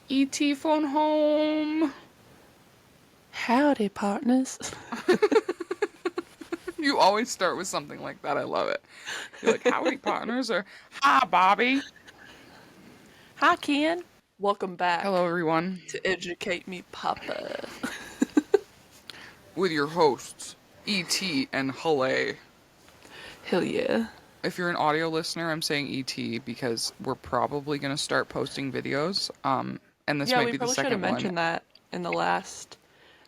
ET phone home. Howdy, partners. You always start with something like that. I love it. You're like, howdy, partners, or hi, Bobby. Hi, Ken. Welcome back Hello, everyone. to Educate Me, Papa. With your hosts, ET and Hale. Hell yeah. If you're an audio listener, I'm saying ET because we're probably going to start posting videos. And this Yeah, might we be the probably should have second one. mentioned that in the last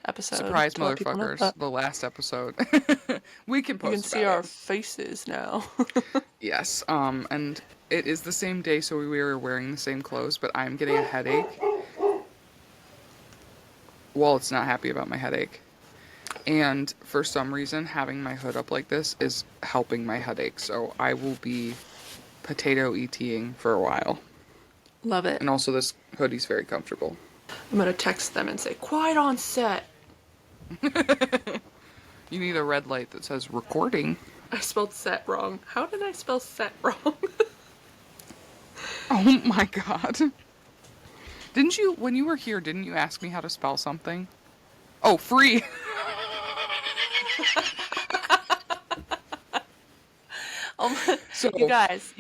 episode Surprise, to let people know motherfuckers. that. The last episode. We can You can post see about it. our faces now. Yes, and it is the same day, so we were wearing the same clothes, but I'm getting a headache. Wallet's not happy about my headache. And for some reason, having my hood up like this is helping my headache, so I will be potato eating for a while. Love it. And also, this hoodie's very comfortable. I'm gonna text them and say, quiet on set. You need a red light that says recording. I spelled set wrong. How did I spell set wrong? Oh my god. Didn't you, when you were here, didn't you ask me how to spell something? Oh, free! So, You guys.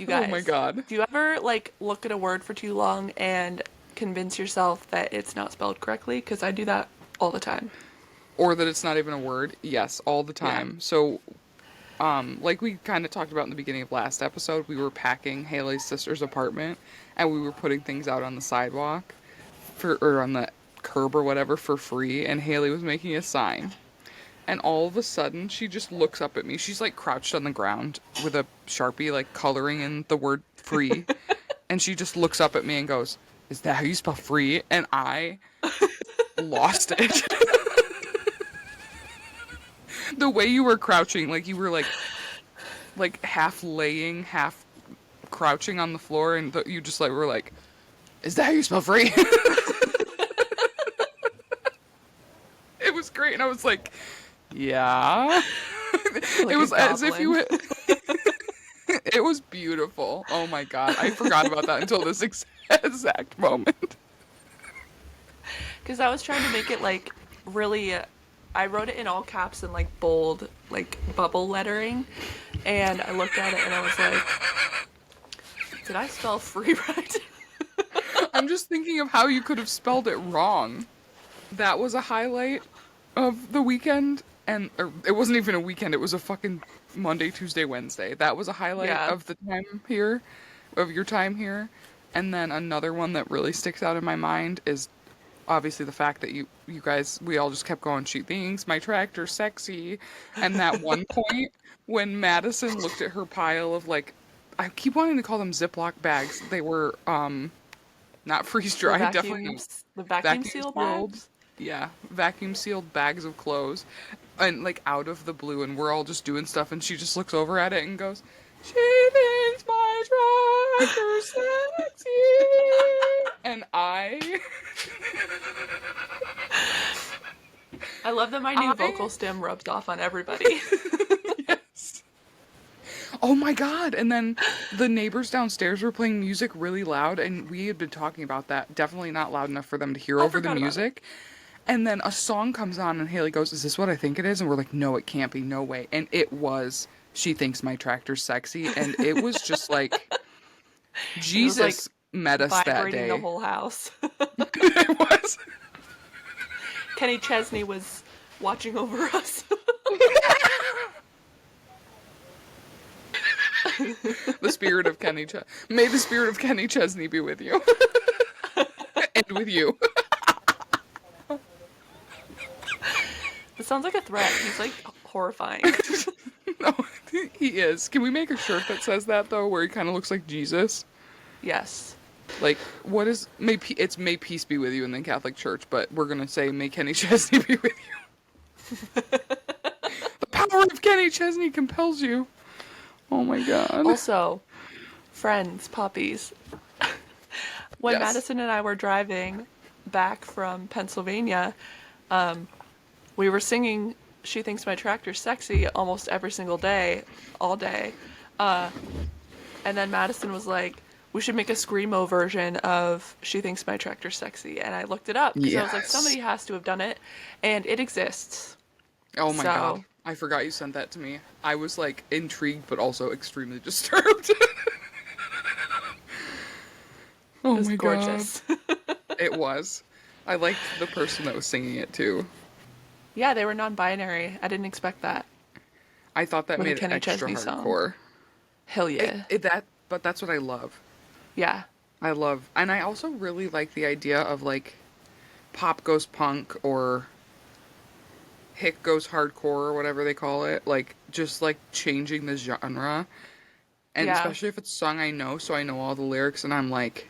oh my god. Do you ever, look at a word for too long and convince yourself that it's not spelled correctly? Because I do that all the time. Or that it's not even a word? Yes, all the Yeah. time. So, like we kind of talked about in the beginning of last episode, we were packing Haley's sister's apartment, and we were putting things out on the sidewalk, or on the curb or whatever, for free, and Haley was making a sign. And all of a sudden, she just looks up at me. She's, like, crouched on the ground with a Sharpie, like, coloring in the word free. And she just looks up at me and goes, "Is that how you spell free?" And I lost it. The way you were crouching, like, you were, like half laying, half crouching on the floor, and you just, like, were like, "Is that how you spell free?" It was great, and I was like, yeah. Like It was a as if you goblin. It was beautiful. Oh my god. I forgot about that until this exact moment. Because I was trying to make it, really... I wrote it in all caps and, bold, bubble lettering. And I looked at it and I was like, did I spell free right? I'm just thinking of how you could have spelled it wrong. That was a highlight of the weekend, and it wasn't even a weekend, it was a fucking Monday, Tuesday, Wednesday. That was a highlight Yeah. of the time here, of your time here. And then another one that really sticks out in my mind is obviously the fact that you guys, we all just kept going, "She thinks my tractor's sexy." And that one point when Madison looked at her pile of, like, I keep wanting to call them Ziploc bags. They were not freeze dried, definitely The vacuum vacuum seal sealed. bags? Yeah, vacuum sealed bags of clothes, and, like, out of the blue, and we're all just doing stuff, and she just looks over at it and goes, "She thinks my tractor's sexy." And I love that my new vocal stem rubs off on everybody. yes. Oh my god, and then the neighbors downstairs were playing music really loud, and we had been talking about that. Definitely not loud enough for them to hear I over the forgot about it. music. And then a song comes on, and Haley goes, "Is this what I think it is?" And we're like, "No, it can't be. No way." And it was "She Thinks My Tractor's Sexy." And it was just like, Jesus met us that Vibrating day. the whole house. It was. Kenny Chesney was watching over us. The spirit of Kenny May the spirit of Kenny Chesney be with you. And with you. It sounds like a threat. He's horrifying. No, he is. Can we make a shirt that says that, though, where he kind of looks like Jesus? Yes. Like, what is... It's may peace be with you in the Catholic Church, but we're going to say may Kenny Chesney be with you. The power of Kenny Chesney compels you. Oh my god. Also, friends, puppies. When Yes. Madison and I were driving back from Pennsylvania, we were singing "She Thinks My Tractor's Sexy" almost every single day, all day. And then Madison was like, we should make a screamo version of She Thinks My Tractor's Sexy. And I looked it up because I was like, Yes. somebody has to have done it. And it exists. Oh my god. So, I forgot you sent that to me. I was like intrigued but also extremely disturbed. it Oh was my god. gorgeous. It was. I liked the person that was singing it too. Yeah, they were non-binary. I didn't expect that I thought that with a made it Kenny extra Chesney song. hardcore. Hell yeah. But that's what I love. Yeah. I love, and I also really like the idea of like pop goes punk or hick goes hardcore or whatever they call it. Like just like changing the genre, and Yeah. especially if it's a song I know, so I know all the lyrics, and I'm like,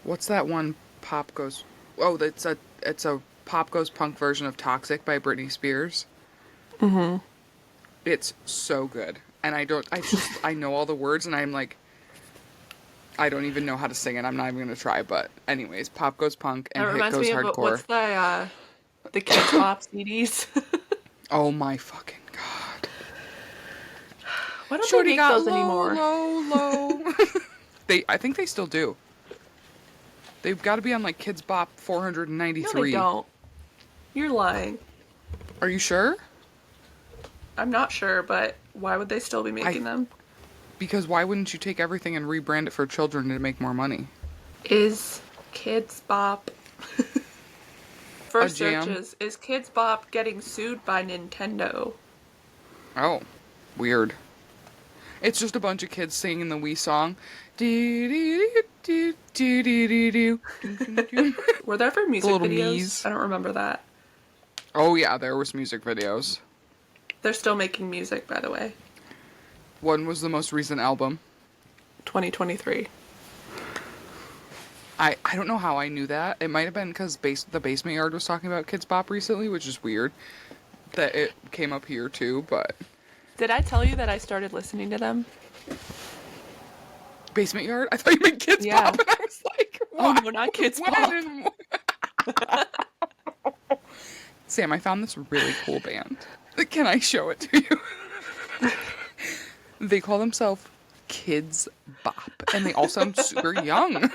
what's that one pop goes? Oh, it's a pop goes punk version of Toxic by Britney Spears. Mm-hmm. It's so good, and I know all the words, and I'm like, I don't even know how to sing it. I'm not even gonna try. But anyways, pop goes punk That and hit reminds goes me of hardcore. what's the Kids Bop CDs. Oh my fucking god! Why don't they Shorty make got those low, anymore? low, low. I think they still do. They've got to be on like Kids Bop No, they 493. don't. You're lying. Are you sure? I'm not sure, but why would they still be I making them? Because why wouldn't you take everything and rebrand it for children to make more money? Is Kids Bop A first jam? searches, is Kids Bop getting sued by Nintendo? Oh, weird. It's just a bunch of kids singing the Wii song. Were there ever The music little videos? Mii's. I don't remember that. Oh yeah, there was music videos. They're still making music, by the way. One was the most recent album. 2023. I don't know how I knew that. It might have been because the Basement Yard was talking about Kids Bop recently, which is weird that it came up here too, but Did I tell you that I started listening to them? Basement Yard? I thought you meant Kids Yeah. Bop, and I was like, Oh what? no, not Kids When? Bop. Sam, I found this really cool band. Can I show it to you? They call themselves Kids Bop, and they all sound super young.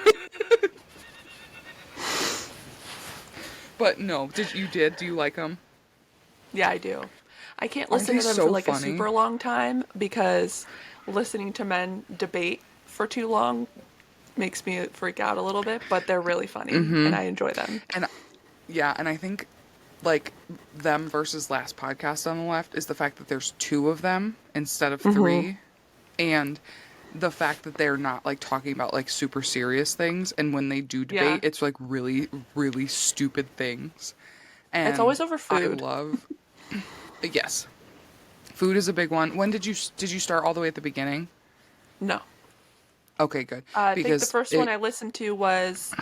But no, do you like them? Yeah, I do. I can't Aren't listen they to them so for like a funny? super long time because listening to men debate for too long makes me freak out a little bit, but they're really funny and I enjoy them. And yeah, and I think like them versus last podcast on the left is the fact that there's two of them instead of three, and the fact that they're not like talking about like super serious things, and when they do debate, Yeah. it's like really, really stupid things. And It's always over I food. love. Yes, food is a big one. When did you start all the way at the beginning? No. Okay, good. I think the Because first one I listened to was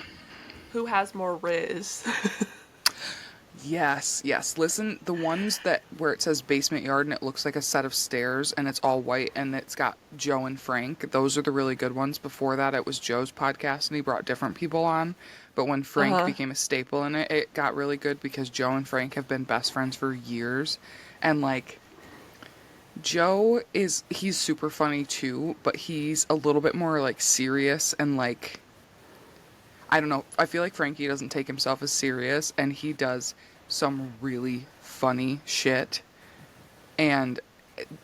Who Has More Riz? Yes, yes. Listen, the ones that where it says Basement Yard and it looks like a set of stairs and it's all white and it's got Joe and Frank. Those are the really good ones. Before that, it was Joe's podcast and he brought different people on. But when Frank became a staple in it, it got really good because Joe and Frank have been best friends for years. And like he's super funny too, but he's a little bit more like serious and like I don't know. I feel like Frankie doesn't take himself as serious and he does some really funny shit. And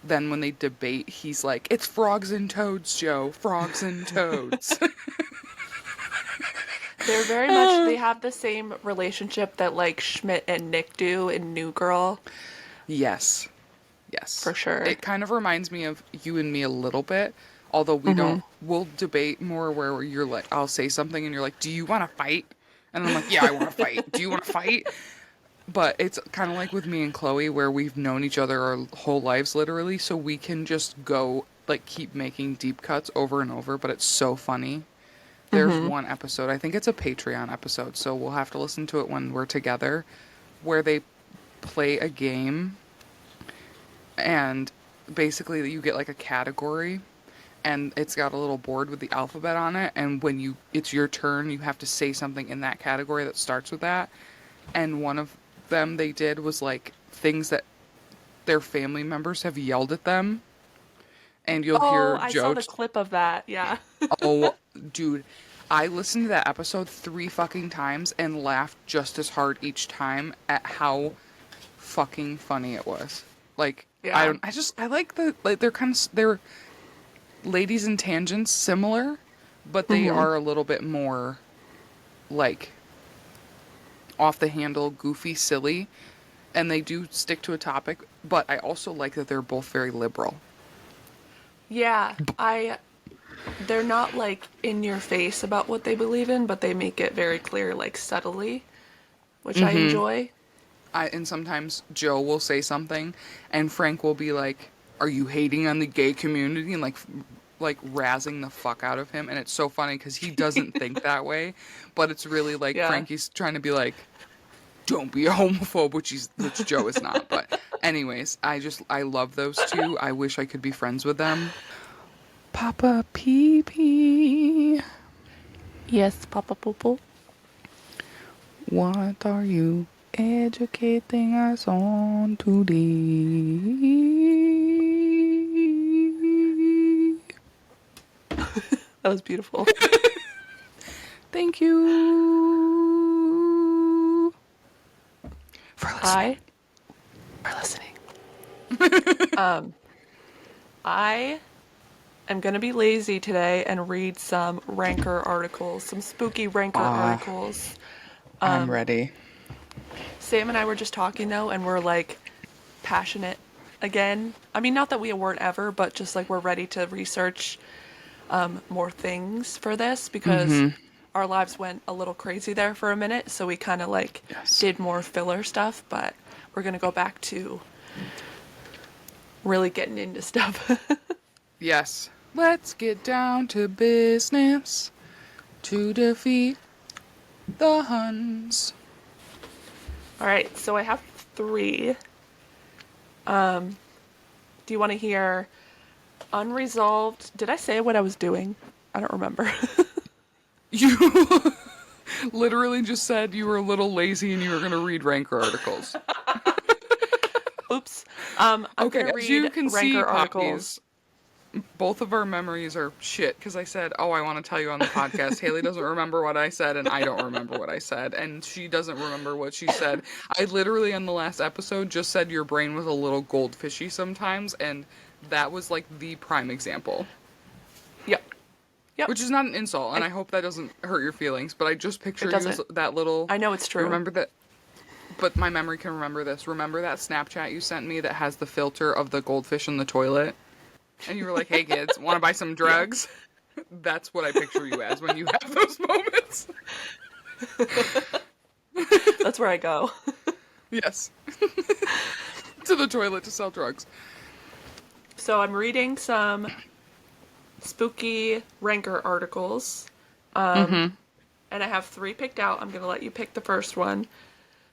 then when they debate, he's like, "It's frogs and toads, Joe. Frogs and toads." They're very much, they have the same relationship that like Schmidt and Nick do in New Girl. Yes. Yes. For sure. It kind of reminds me of you and me a little bit. Although we'll debate more where you're like, I'll say something and you're like, "Do you want to fight?" And I'm like, "Yeah, I want to fight. Do you want to fight?" But it's kind of like with me and Chloe where we've known each other our whole lives literally, so we can just go like keep making deep cuts over and over, but it's so funny. There's one episode, I think it's a Patreon episode, so we'll have to listen to it when we're together, where they play a game and basically you get like a category and it's got a little board with the alphabet on it, and when it's your turn, you have to say something in that category that starts with that. And one of them they did was like things that their family members have yelled at them, and you'll Oh, hear I saw Joe. the clip of that. Yeah. Oh, dude, I listened to that episode 3 fucking times and laughed just as hard each time at how fucking funny it was. Like, Yeah. I like they're they're ladies in tangents similar, but they Mm-hmm. are a little bit more like off the handle, goofy, silly, and they do stick to a topic, but I also like that they're both very liberal. Yeah. They're not like in your face about what they believe in, but they make it very clear, like subtly, which I enjoy. And sometimes Joe will say something and Frank will be like, "Are you hating on the gay community?" and like razzing the fuck out of him, and it's so funny cuz he doesn't think that way, but it's really like Yeah. Frankie's trying to be like, "Don't be a homophobe," which Joe is not. But anyways, I love those two. I wish I could be friends with them. Papa Pee Pee, Yes, Papa Poopoo. what are you educating us on today? That was beautiful. Thank you for listening. I are listening. I am gonna be lazy today and read some Rankr articles, some spooky Rankr Ah, articles. I'm ready. Sam and I were just talking though, and we're like passionate again. I mean, not that we weren't ever, but just like we're ready to research more things for this because our lives went a little crazy there for a minute. So we kind of like Yes. did more filler stuff, but we're gonna go back to really getting into stuff. Yes. Let's get down to business to defeat the Huns. All right, so I have three. Do you want to hear unresolved? Did I say what I was doing? I don't remember. You literally just said you were a little lazy and you were going to read Rancor articles. Oops. I'm Okay, gonna as you read can see, Rankr Poppies, articles. both of our memories are shit because I said, "Oh, I want to tell you on the podcast." Haley doesn't remember what I said, and I don't remember what I said, and she doesn't remember what she said. I literally, on the last episode, just said your brain was a little goldfishy sometimes, and that was like the prime example. Yep. Yep. Which is not an insult, and And I hope that doesn't hurt your feelings, but I just it picture you as doesn't. that little. I know it's true. Remember that. But my memory can remember this. Remember that Snapchat you sent me that has the filter of the goldfish in the toilet? And you were like, "Hey kids, want to buy some Yeah. drugs?" That's what I picture you as when you have those moments. That's where I go. Yes. To the toilet to sell drugs. So I'm reading some spooky Rankr articles. And I have three picked out. I'm going to let you pick the first one.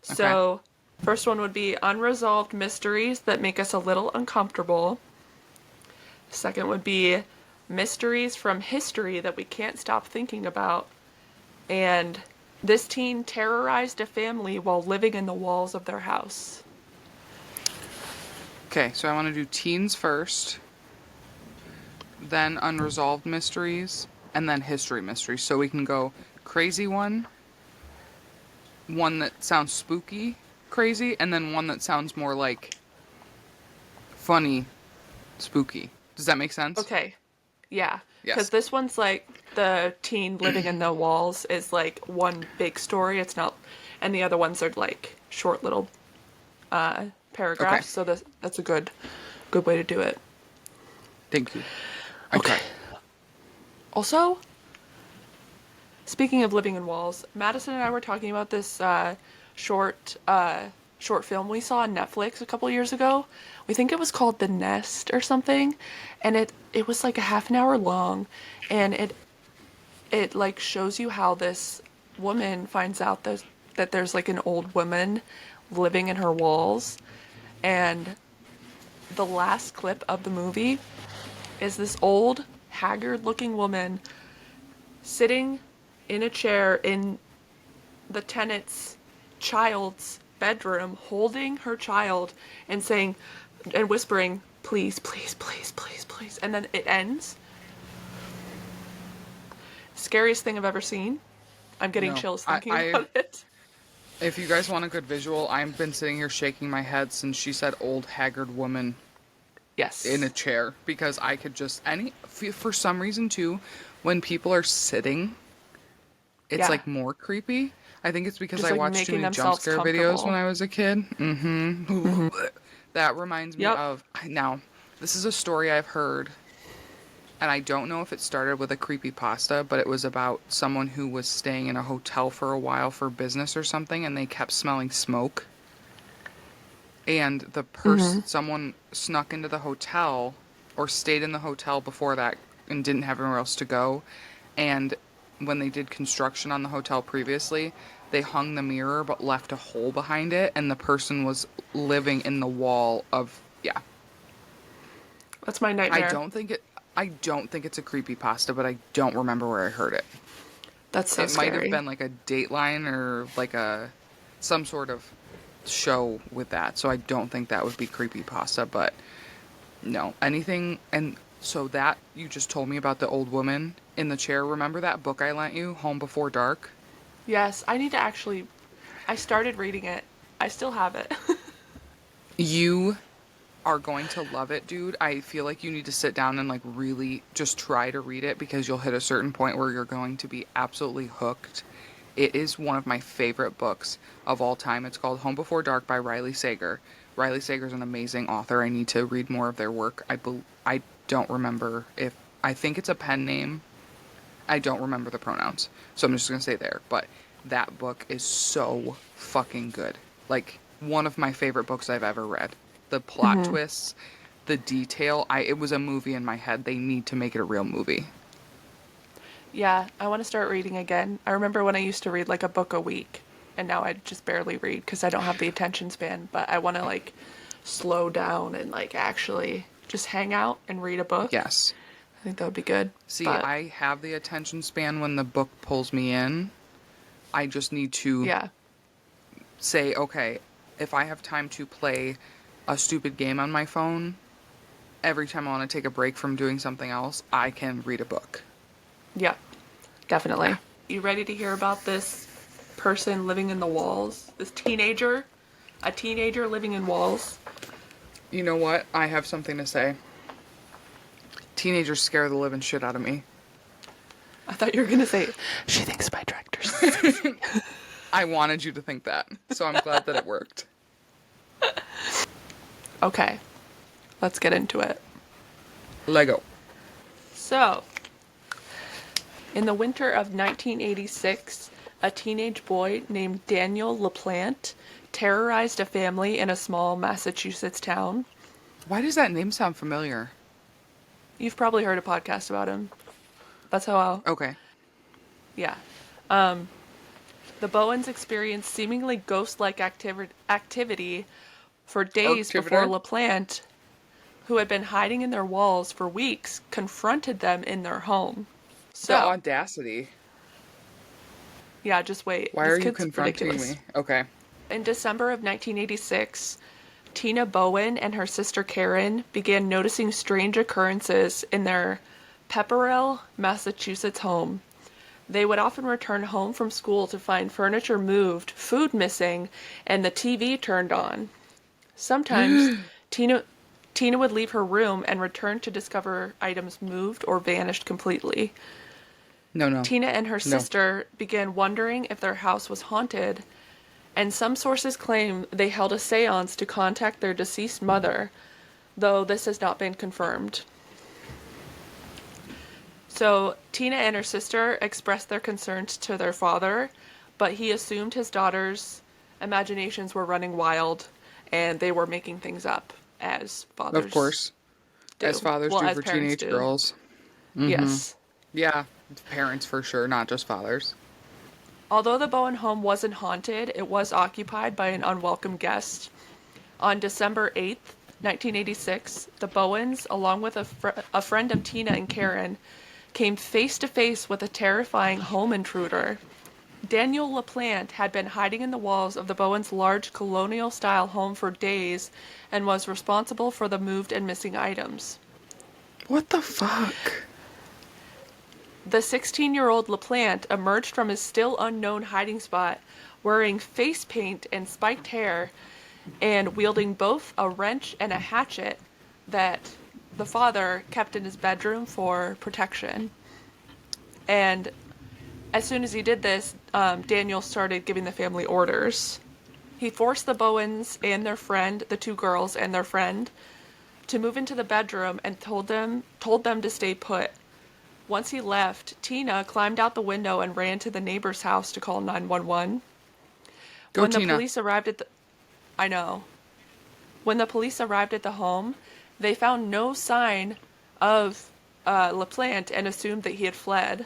So, first one would be unresolved mysteries that make us a little uncomfortable. Second would be mysteries from history that we can't stop thinking about. And this teen terrorized a family while living in the walls of their house. Okay, so I want to do teens first, then unresolved mysteries, and then history mysteries. So we can go crazy one that sounds spooky, crazy, and then one that sounds more like funny, spooky. Does that make sense? Okay. Yeah. Because Yes. this one's like the teen living in the walls is like one big story. It's not, and the other ones are like short little paragraphs. Okay. So that's a good way to do it. Thank you. I tried. Also, speaking of living in walls, Madison and I were talking about this short film we saw on Netflix a couple years ago. We think it was called The Nest or something, and it was like a half an hour long, and it like shows you how this woman finds out that there's like an old woman living in her walls, and the last clip of the movie is this old haggard looking woman sitting in a chair in the tenant's child's bedroom holding her child and saying and whispering, Please, please, please, please, please. And then it ends. Scariest thing I've ever seen. I'm getting No, chills I, thinking I about it. if you guys want a good visual, I've been sitting here shaking my head since she said old haggard woman in a Yes. chair because I could just for some reason too, when people are sitting, it's Yeah. like more creepy. I think it's because Just I like watched too making many jump themselves scare videos when comfortable. I was a kid. Mm-hmm. That reminds me Yep. of now. This is a story I've heard, and I don't know if it started with a creepy pasta, but it was about someone who was staying in a hotel for a while for business or something, and they kept smelling smoke. And Mm-hmm. someone snuck into the hotel or stayed in the hotel before that and didn't have anywhere else to go. And when they did construction on the hotel previously, they hung the mirror but left a hole behind it, and the person was living in the wall of, yeah. That's my I nightmare. don't think it I don't think it's a creepy pasta, but I don't remember where I heard it. That's so It might have scary. been like a Dateline or like a some sort of show with that. So I don't think that would be creepy pasta, but no. Anything and so that you just told me about the old woman in the chair. Remember that book I lent you, Home Before Dark? Yes, I need to actually. I started reading it. I still have it. You are going to love it, dude. I feel like you need to sit down and like really just try to read it because you'll hit a certain point where you're going to be absolutely hooked. It is one of my favorite books of all time. It's called Home Before Dark by Riley Sager. Riley Sager is an amazing author. I need to read more of their work. I don't remember if I think it's a pen name. I don't remember the pronouns. So I'm just going to say there, but that book is so fucking good. Like one of my favorite books I've ever read. The plot Hmm. twists, the detail. It was a movie in my head. They need to make it a real movie. Yeah, I want to start reading again. I remember when I used to read like a book a week, and now I just barely read because I don't have the attention span. But I want to like slow down and like actually just hang out and read a book. Yes. I think that would be good. See, But I have the attention span when the book pulls me in. I just need to yeah, say, okay, if I have time to play a stupid game on my phone, every time I want to take a break from doing something else, I can read a book. yeah, Yeah. definitely. You ready to hear about this person living in the walls? This teenager? A teenager living in walls? You know what? I have something to say. Teenagers scare the living shit out of me. I thought you were gonna say she thinks my director's. I wanted you to think that, so I'm glad that it worked. Okay, let's get into it. Lego. So, in the winter of 1986, a teenage boy named Daniel LaPlante terrorized a family in a small Massachusetts town. Why does that name sound familiar? You've probably heard a podcast about him. That's how I'll. Okay. Yeah. The Bowens experienced seemingly ghost like activity for days before Activiter? LaPlante, who had been hiding in their walls for weeks, confronted them in their home. The So, audacity. yeah, just wait. Why This are you kid's confronting ridiculous. me? Okay. In December of 1986, Tina Bowen and her sister Karen began noticing strange occurrences in their Pepperell, Massachusetts home. They would often return home from school to find furniture moved, food missing, and the TV turned on. Sometimes Tina would leave her room and return to discover items moved or vanished completely. No, no. Tina and her No. sister began wondering if their house was haunted, and some sources claim they held a seance to contact their deceased mother, though this has not been confirmed. So, Tina and her sister expressed their concerns to their father, but he assumed his daughter's imaginations were running wild and they were making things up, as Of fathers course. As do. fathers Well, do as for parents teenage do. girls. Yes. Yeah. Parents for sure, not just fathers. Although the Bowen home wasn't haunted, it was occupied by an unwelcome guest. On December 8th, 1986, the Bowens, along with a friend of Tina and Karen, came face to face with a terrifying home intruder. Daniel LaPlante had been hiding in the walls of the Bowens' large colonial-style home for days and was responsible for the moved and missing items. What the fuck? The 16-year-old LaPlante emerged from his still unknown hiding spot wearing face paint and spiked hair and wielding both a wrench and a hatchet that the father kept in his bedroom for protection. And as soon as he did this, Daniel started giving the family orders. He forced the Bowens and their friend, the two girls and their friend, to move into the bedroom and told them to stay put. Once he left, Tina climbed out the window and ran to the neighbor's house to call 911. Go, When the Tina. police arrived at the I know. When the police arrived at the home, they found no sign of LaPlante and assumed that he had fled.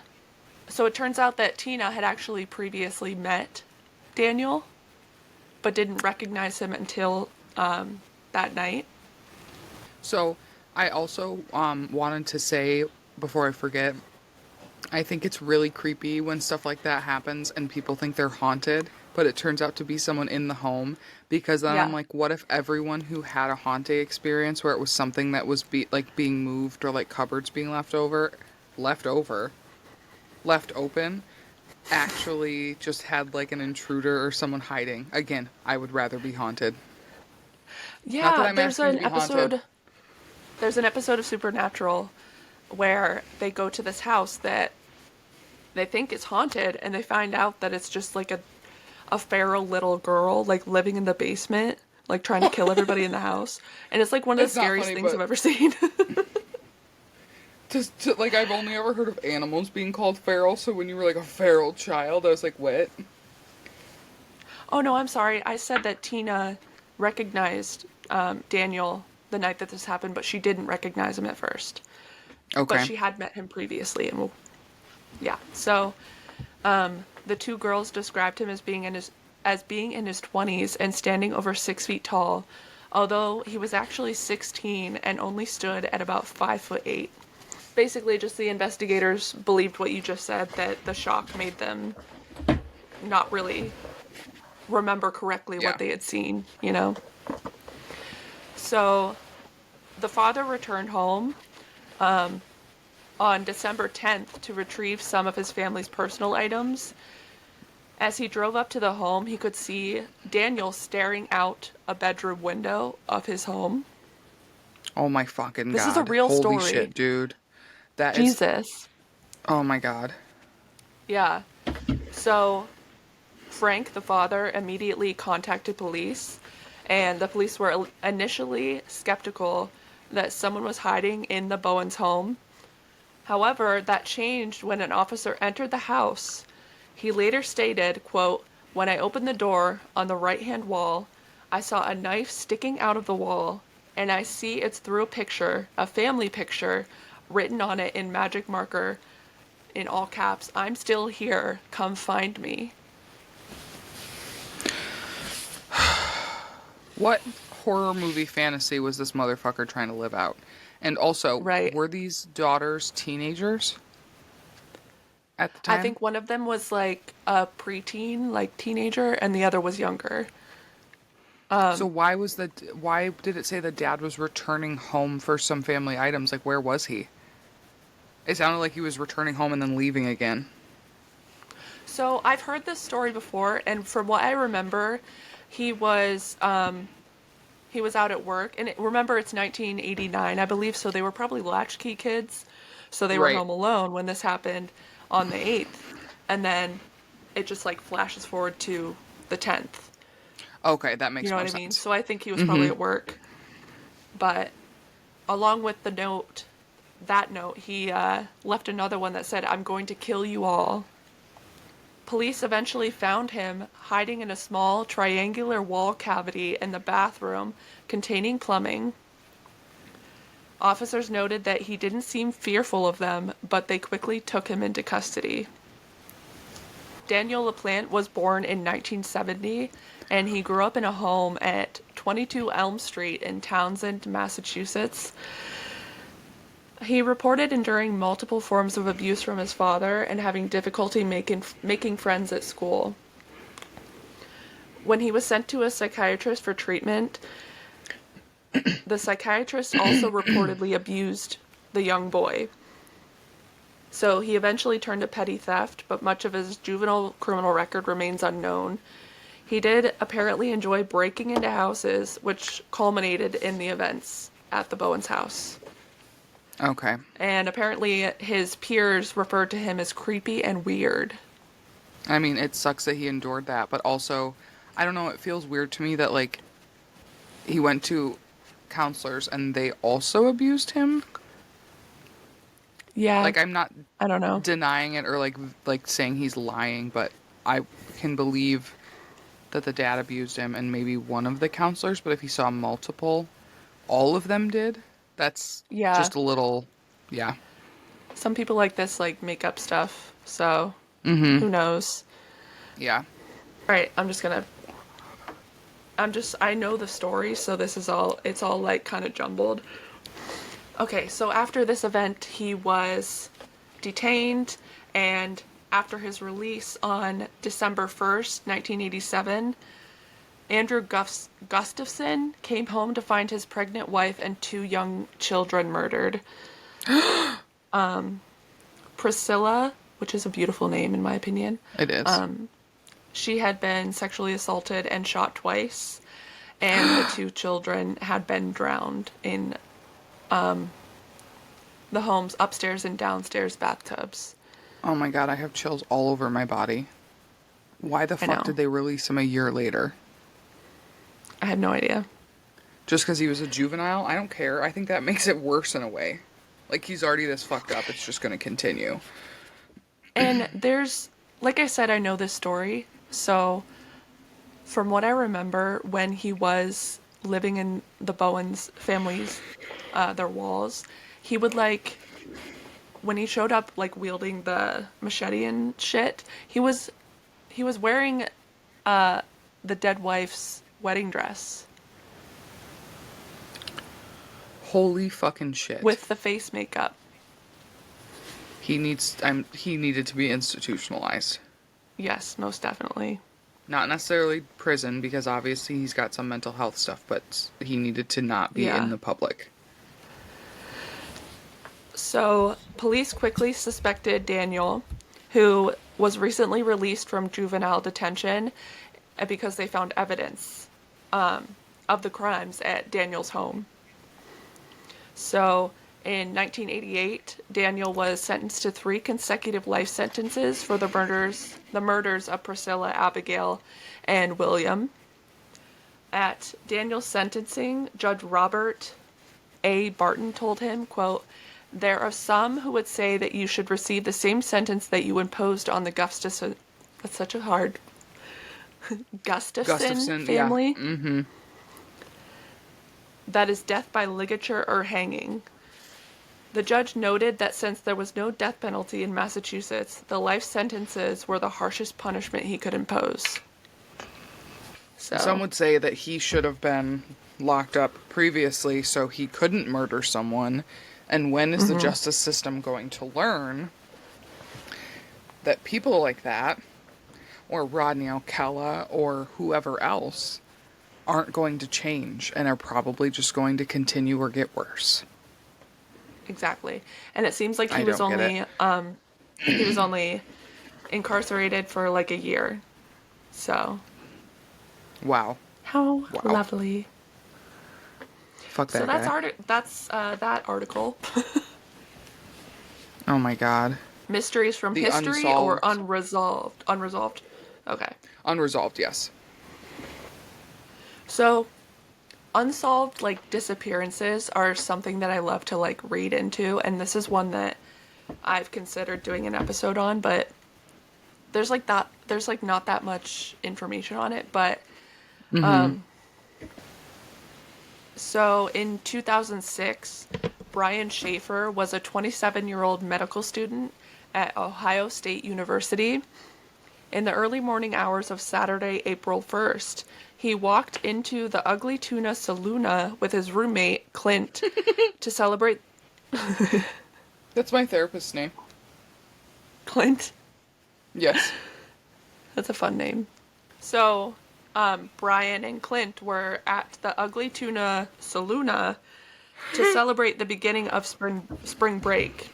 So it turns out that Tina had actually previously met Daniel, but didn't recognize him until that night. So, I also wanted to say, before I forget, I think it's really creepy when stuff like that happens and people think they're haunted, but it turns out to be someone in the home. Because then I'm Yeah. like, what if everyone who had a haunting experience where it was something that was being moved or like cupboards being left open, actually just had like an intruder or someone hiding? Again, I would rather be haunted. Not that Yeah, I'm asking to be haunted. there's an episode of Supernatural where they go to this house that they think is haunted and they find out that it's just like a feral little girl like living in the basement, like trying to kill everybody in the house. And it's like one of the It's not scariest funny, things I've but ever seen. like I've only ever heard of animals being called feral, so when you were like a feral child, I was like, what? Oh no, I'm sorry. I said that Tina recognized Daniel the night that this happened, but she didn't recognize him at first. But Okay. she had met him previously, and yeah. So the two girls described him as being in his 20s and standing over 6 feet tall, although he was actually 16 and only stood at about 5'8". Basically, just the investigators believed what you just said, that the shock made them not really remember correctly Yeah. what they had seen, you know? So the father returned home on December 10th to retrieve some of his family's personal items. As he drove up to the home, he could see Daniel staring out a bedroom window of his home. Oh my fucking This is a god. real Holy story. shit, dude. That is. Jesus. Oh my god. Yeah. So Frank, the father, immediately contacted police, and the police were initially skeptical that someone was hiding in the Bowens home. However, that changed when an officer entered the house. He later stated, quote, "When I opened the door on the right-hand wall, I saw a knife sticking out of the wall, and I see it's through a picture, a family picture, written on it in magic marker in all caps, 'I'm still here, come find me.'" What horror movie fantasy was this motherfucker trying to live out? And also, Right. were these daughters teenagers at the I time? think one of them was like a preteen, like teenager, and the other was younger. So why did it say the dad was returning home for some family items? Like, where was he? It sounded like he was returning home and then leaving again. So I've heard this story before, and from what I remember, he was out at work, and remember it's 1989, I believe, so they were probably latchkey kids, so they were Right. home alone when this happened on the 8th, and then it just like flashes forward to the 10th. Okay, that You makes know more what I mean? sense. So I think he was probably Mm-hmm. at work, but along with that note, he left another one that said, "I'm going to kill you all." Police eventually found him hiding in a small triangular wall cavity in the bathroom containing plumbing. Officers noted that he didn't seem fearful of them, but they quickly took him into custody. Daniel LaPlante was born in 1970, and he grew up in a home at 22 Elm Street in Townsend, Massachusetts. He reported enduring multiple forms of abuse from his father and having difficulty making friends at school. When he was sent to a psychiatrist for treatment, the psychiatrist also reportedly abused the young boy. So he eventually turned to petty theft, but much of his juvenile criminal record remains unknown. He did apparently enjoy breaking into houses, which culminated in the events at the Bowens house. Okay. And apparently his peers referred to him as creepy and weird. I mean, it sucks that he endured that, but also, I don't know, it feels weird to me that, like, he went to counselors and they also abused him. Yeah, Like, I'm not I don't know. denying it or, like saying he's lying, but I can believe that the dad abused him and maybe one of the counselors, but if he saw multiple, all of them did, that's Yeah, just a little, yeah. some people like this like make up stuff, so Mm-hmm. who knows. Yeah. All right, I know the story, so it's all like kind of jumbled. Okay, so after this event, he was detained, and after his release on December 1st, 1987, Andrew Gustafson came home to find his pregnant wife and 2 young children murdered. Priscilla, which is a beautiful name in my opinion, It is. she had been sexually assaulted and shot twice, and the 2 children had been drowned in the home's upstairs and downstairs bathtubs. Oh my god, I have chills all over my body. Why the I know. fuck did they release him a year later? I have no idea. Just because he was a juvenile? I don't care. I think that makes it worse in a way. Like, he's already this fucked up. It's just going to continue. And there's, like I said, I know this story. So, from what I remember, when he was living in the Bowens family's, their walls, he would like, when he showed up, like wielding the machete and shit, he was wearing, the dead wife's wedding dress Holy fucking shit. with the face makeup. He needed to be institutionalized. Yes, most definitely. Not necessarily prison, because obviously he's got some mental health stuff, but he needed to not be Yeah. in the public. So, police quickly suspected Daniel, who was recently released from juvenile detention, because they found evidence of the crimes at Daniel's home. So, in 1988, Daniel was sentenced to 3 consecutive life sentences for the murders of Priscilla, Abigail, and William. At Daniel's sentencing, Judge Robert A. Barton told him, quote, "There are some who would say that you should receive the same sentence that you imposed on the Gustafson," that's such a hard, Gustafson family. Yeah. Mm-hmm. That is death by ligature or hanging. The judge noted that since there was no death penalty in Massachusetts, the life sentences were the harshest punishment he could impose. So, Some would say that he should have been locked up previously so he couldn't murder someone. And when is the justice system going to learn that people like that, or Rodney Alcala, or whoever else, aren't going to change and are probably just going to continue or get worse? exactly. And it seems like I don't get it. he was only incarcerated for like a year. So, Wow. how Wow. lovely. Fuck that So that's guy. that article. Oh my god. Mysteries from The history or unresolved? Unresolved. Okay. Unresolved, yes. So, unsolved like disappearances are something that I love to like read into, and this is one that I've considered doing an episode on, but there's like not that much information on it, but so in 2006, Brian Schaefer was a 27-year-old medical student at Ohio State University. In the early morning hours of Saturday, April 1st, he walked into the Ugly Tuna Saloona with his roommate, Clint, to celebrate That's my therapist's name. Clint. Yes. That's a fun name. So, Brian and Clint were at the Ugly Tuna Saloona to celebrate the beginning of spring break.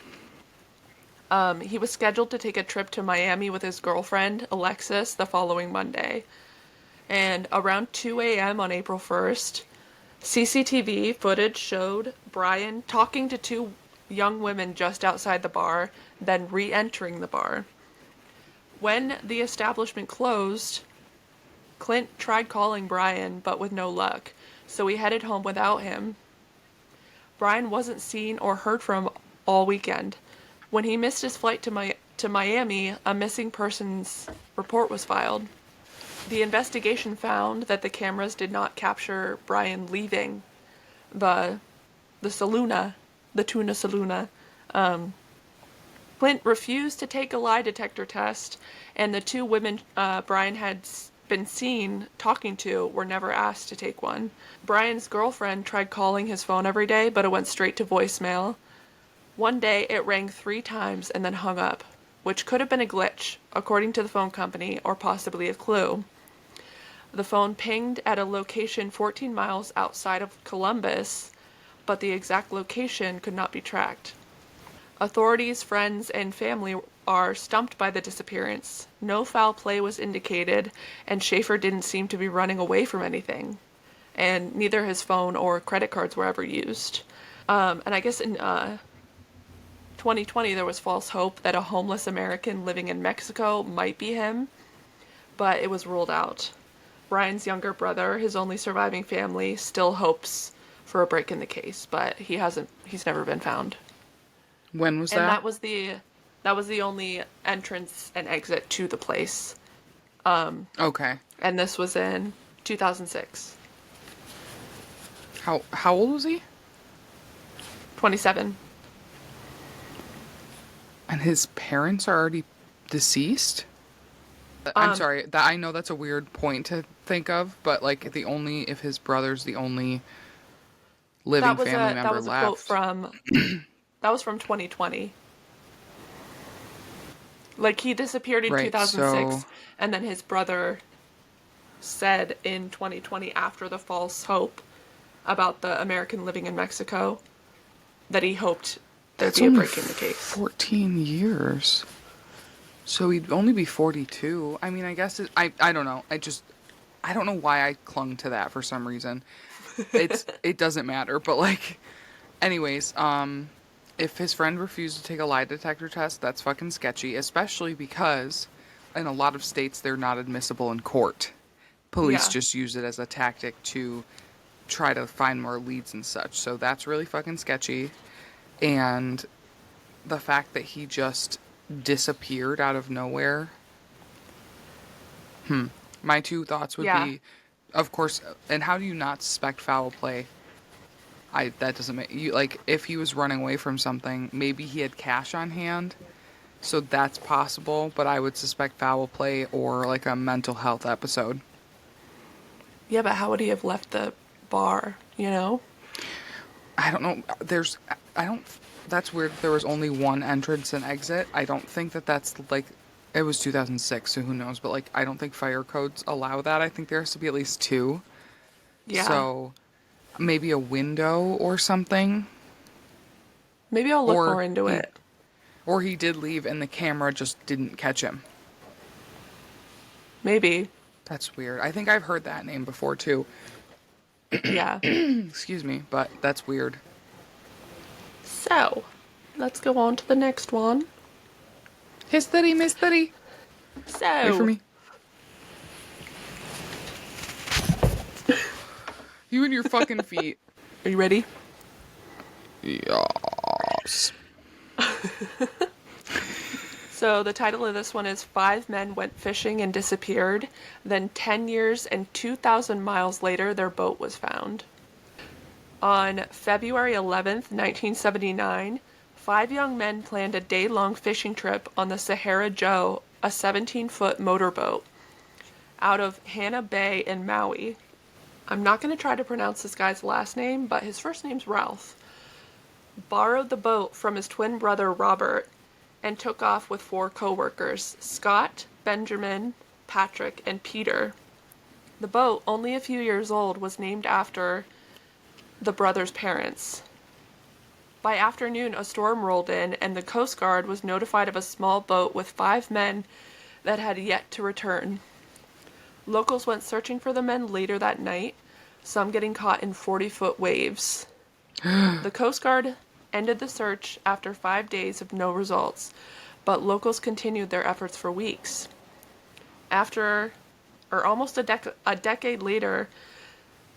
He was scheduled to take a trip to Miami with his girlfriend, Alexis, the following Monday. And around 2 a.m. on April 1st, CCTV footage showed Brian talking to two young women just outside the bar, then re entering the bar. When the establishment closed, Clint tried calling Brian, but with no luck, so he headed home without him. Brian wasn't seen or heard from all weekend. When he missed his flight to Miami, a missing persons report was filed. The investigation found that the cameras did not capture Brian leaving the the saloona, the tuna saloona. Clint refused to take a lie detector test, and the two women Brian had been seen talking to were never asked to take one. Brian's girlfriend tried calling his phone every day, but it went straight to voicemail. One day it rang 3 times and then hung up, which could have been a glitch, according to the phone company, or possibly a clue. The phone pinged at a location 14 miles outside of Columbus, but the exact location could not be tracked. Authorities, friends, and family are stumped by the disappearance. No foul play was indicated, and Schaefer didn't seem to be running away from anything. And neither his phone or credit cards were ever used. And I guess in 2020 there was false hope that a homeless American living in Mexico might be him, but it was ruled out. Brian's younger brother, his only surviving family, still hopes for a break in the case, but he's never been found. When was And that? that was the only entrance and exit to the place. Okay. And this was in 2006. How old was he? 27. And his parents are already deceased? I'm sorry. That I know that's a weird point to think of, but like if his brother's the only living family That member was a quote left. from that was from 2020. Like, he disappeared in Right. So 2006, and then his brother said in 2020, after the false hope about the American living in Mexico, that he hoped there'd that's be a only break in the case. 14 years. So he'd only be 42. I mean, I guess I don't know. I don't know why I clung to that for some reason. It doesn't matter, but like anyways, if his friend refused to take a lie detector test, that's fucking sketchy, especially because in a lot of states they're not admissible in court. Police Yeah. just use it as a tactic to try to find more leads and such. So that's really fucking sketchy. And the fact that he just disappeared out of nowhere. My two thoughts would Yeah. be, of course, and how do you not suspect foul play? That doesn't make you like if he was running away from something, maybe he had cash on hand. So that's possible, but I would suspect foul play or like a mental health episode. Yeah, but how would he have left the bar, you know? I don't know. I don't, that's weird. There was only one entrance and exit. I don't think that's like, it was 2006, so who knows? But like, I don't think fire codes allow that. I think there has to be at least two. Yeah. So maybe a window or something. Maybe I'll look Or more into he, it. or he did leave and the camera just didn't catch him. Maybe. That's weird. I think I've heard that name before too. Yeah. Excuse me, but that's weird. So, let's go on to the next one. History, mystery. So, Wait for me. You and your fucking feet. Are you ready? Yes. So the title of this one is 5 Men Went Fishing and Disappeared. Then 10 years and 2,000 miles later, their boat was found. On February 11th, 1979, 5 young men planned a day-long fishing trip on the Sahara Joe, a 17-foot motorboat, out of Hannah Bay in Maui. I'm not going to try to pronounce this guy's last name, but his first name's Ralph. borrowed the boat from his twin brother Robert and took off with 4 co-workers, Scott, Benjamin, Patrick, and Peter. The boat, only a few years old, was named after the brothers' parents. By afternoon, a storm rolled in, and the Coast Guard was notified of a small boat with 5 men that had yet to return. Locals went searching for the men later that night, some getting caught in 40-foot waves. The Coast Guard ended the search after 5 days of no results, but locals continued their efforts for weeks. After, or almost a decade later,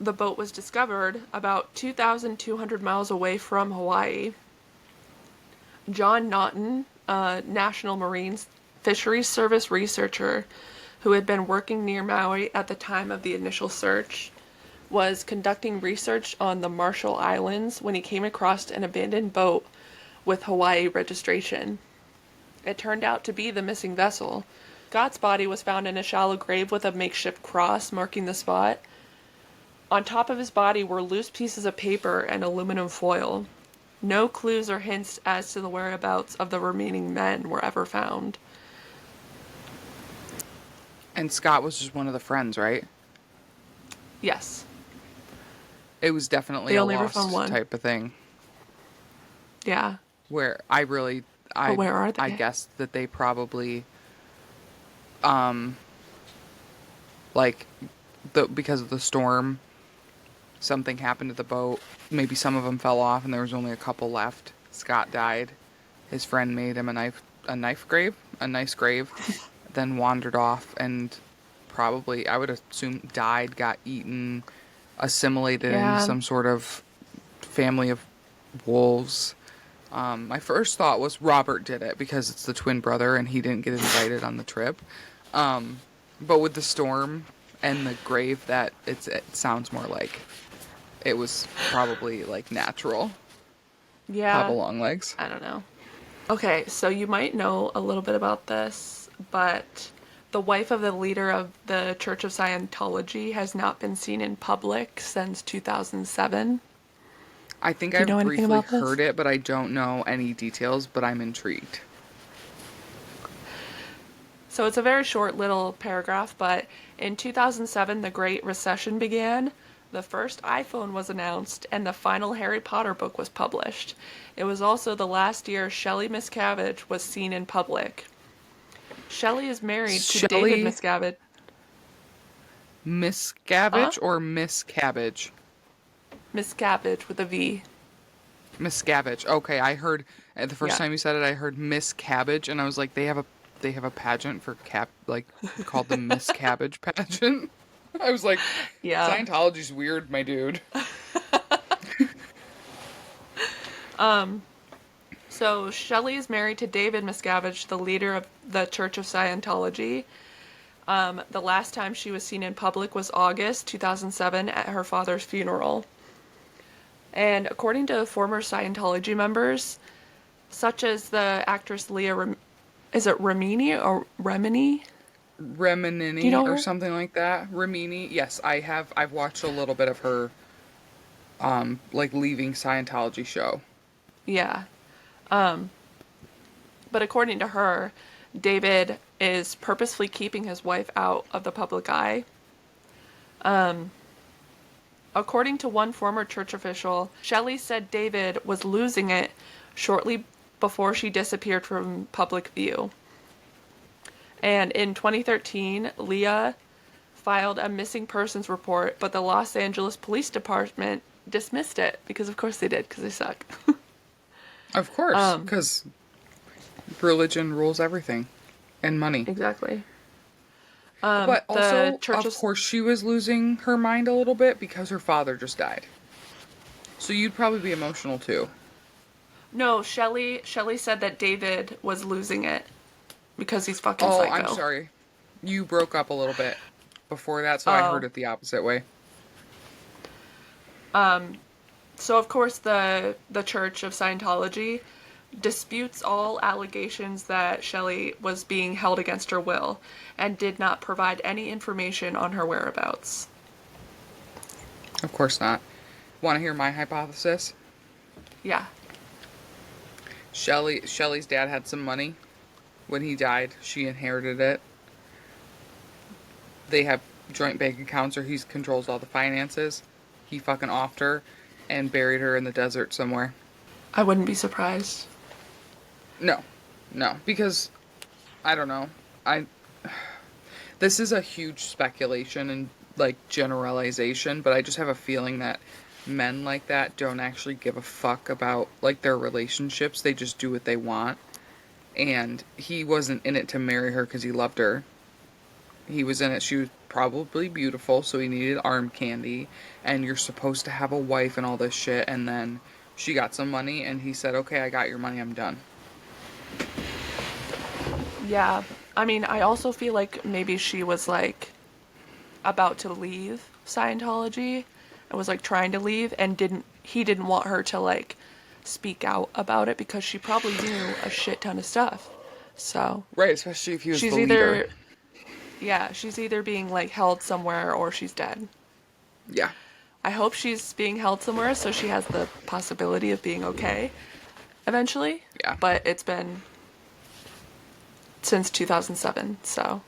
the boat was discovered about 2,200 miles away from Hawaii. John Naughton, a National Marine Fisheries Service researcher who had been working near Maui at the time of the initial search, was conducting research on the Marshall Islands when he came across an abandoned boat with Hawaii registration. It turned out to be the missing vessel. Scott's body was found in a shallow grave with a makeshift cross marking the spot. On top of his body were loose pieces of paper and aluminum foil. No clues or hints as to the whereabouts of the remaining men were ever found. And Scott was just one of the friends, right? Yes. It was definitely They a only ever found lost one. type of thing. Yeah. Where But where are they? I guessed that they probably, like, because of the storm, something happened to the boat. Maybe some of them fell off and there was only a couple left. Scott died. His friend made him a nice grave, then wandered off and probably, I would assume, died, got eaten, assimilated into Yeah. some sort of family of wolves. My first thought was Robert did it because it's the twin brother and he didn't get invited on the trip. But with the storm and the grave, it sounds more like it was probably like natural. Papa Yeah. Longlegs. I don't know. Okay, so you might know a little bit about this, but the wife of the leader of the Church of Scientology has not been seen in public since 2007. I think Do you I've know anything briefly about this? heard it, but I don't know any details, but I'm intrigued. So it's a very short little paragraph, but in 2007, the Great Recession began. The first iPhone was announced, and the final Harry Potter book was published. It was also the last year Shelley Miscavige was seen in public. Shelley is married to David Shelley Miscavige. Huh? Miscavige or Miss Cabbage? Miscavige with a V. Miscavige. Okay, I heard the first Yeah. time you said it, I heard Miss Cabbage, and I was like, they have a pageant for like called the Miss Cabbage pageant. I was like, Yeah. Scientology's weird, my dude. So Shelley is married to David Miscavige, the leader of the Church of Scientology. The last time she was seen in public was August 2007 at her father's funeral. And according to former Scientology members, such as the actress is it Remini or Remini? Do you Reminini know or her? something like that. Remini. Yes, I have. I've watched a little bit of her, like leaving Scientology show. Yeah. But according to her, David is purposefully keeping his wife out of the public eye. According to one former church official, Shelley said David was losing it shortly before she disappeared from public view. And in 2013, Leah filed a missing persons report, but the Los Angeles Police Department dismissed it because, of course, they did because they suck. Of course, because religion rules everything, and money. Exactly. But The also, church of of course, she was losing her mind a little bit because her father just died. So you'd probably be emotional too. No, Shelley said that David was losing it because he's fucking Oh, I'm psycho. sorry. You broke up a little bit before that, so I heard Oh. it the opposite way. So of course the Church of Scientology disputes all allegations that Shelley was being held against her will and did not provide any information on her whereabouts. Of course not. Want to hear my hypothesis? Yeah. Shelly's dad had some money. When he died, she inherited it. They have joint bank accounts where he controls all the finances. He fucking offed her and buried her in the desert somewhere. I wouldn't be surprised. No. No. Because, I don't know. This is a huge speculation and, like, generalization, but I just have a feeling that men like that don't actually give a fuck about, like, their relationships. They just do what they want. And he wasn't in it to marry her because he loved her. He was in it. She was probably beautiful, so he needed arm candy. And you're supposed to have a wife and all this shit. And then she got some money, and he said, "Okay, I got your money. I'm done." Yeah. I mean, I also feel like maybe she was like about to leave Scientology and was like trying to leave and he didn't want her to like speak out about it because she probably knew a shit ton of stuff. So, Right, especially if he was the she's leader. either yeah, she's either being like held somewhere or she's dead. Yeah. I hope she's being held somewhere so she has the possibility of being okay eventually. Yeah. But it's been since 2007, so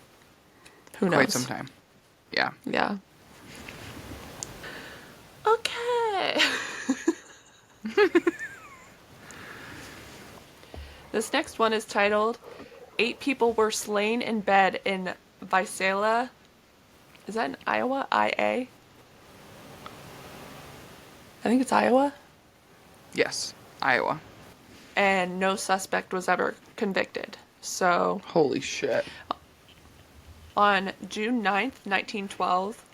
who knows? Quite some time. Yeah. Yeah. Okay. This next one is titled 8 People Were Slain in Bed in Visalia. Is that in Iowa? IA? I think it's Iowa. Yes. Iowa. And no suspect was ever convicted. So, Holy shit. on June 9th, 1912,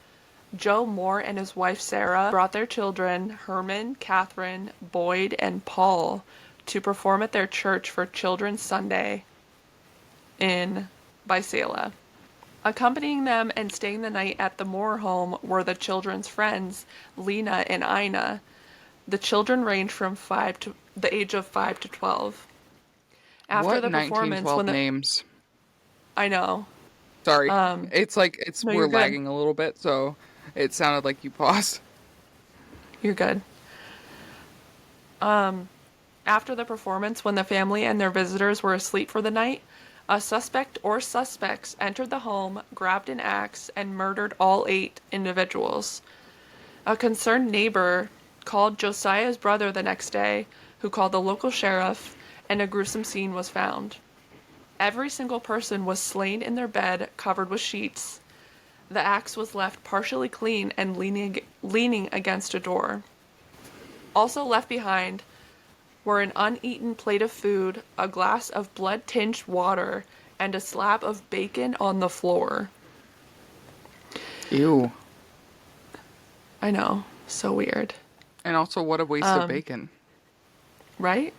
Joe Moore and his wife Sarah brought their children, Herman, Catherine, Boyd, and Paul, to perform at their church for Children's Sunday in Visalia. Accompanying them and staying the night at the Moore home were the children's friends, Lena and Ina. The children ranged from the age of 5 to 12. After What the performance, 1912 when the names? I know, Sorry. It's like no, we're you're good. lagging a little bit, so it sounded like you paused. You're good. After the performance, when the family and their visitors were asleep for the night, a suspect or suspects entered the home, grabbed an axe, and murdered all 8 individuals. A concerned neighbor called Josiah's brother the next day, who called the local sheriff, and a gruesome scene was found. Every single person was slain in their bed, covered with sheets. The axe was left partially clean and leaning against a door. Also left behind were an uneaten plate of food, a glass of blood-tinged water, and a slab of bacon on the floor. Ew. I know, so weird. And also, what a waste of bacon. Right?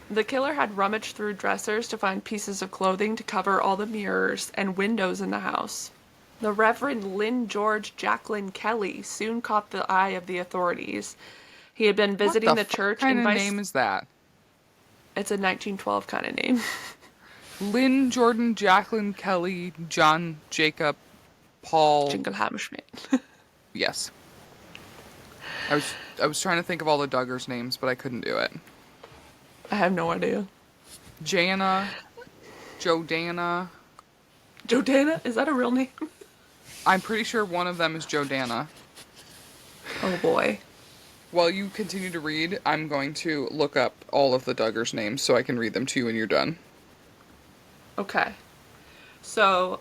The killer had rummaged through dressers to find pieces of clothing to cover all the mirrors and windows in the house. The Reverend Lynn George Jacqueline Kelly soon caught the eye of the authorities. He had been visiting What the church kind in of name is that? It's a 1912 kind of name. Lynn, Jordan, Jacqueline, Kelly, John, Jacob, Paul. Jingle Hammerschmidt. Yes. I was trying to think of all the Duggars names, but I couldn't do it. I have no idea. Jana, Jodana. Jodana? Is that a real name? I'm pretty sure one of them is Jodana. Oh boy. While you continue to read, I'm going to look up all of the Duggars names so I can read them to you when you're done. Okay. So,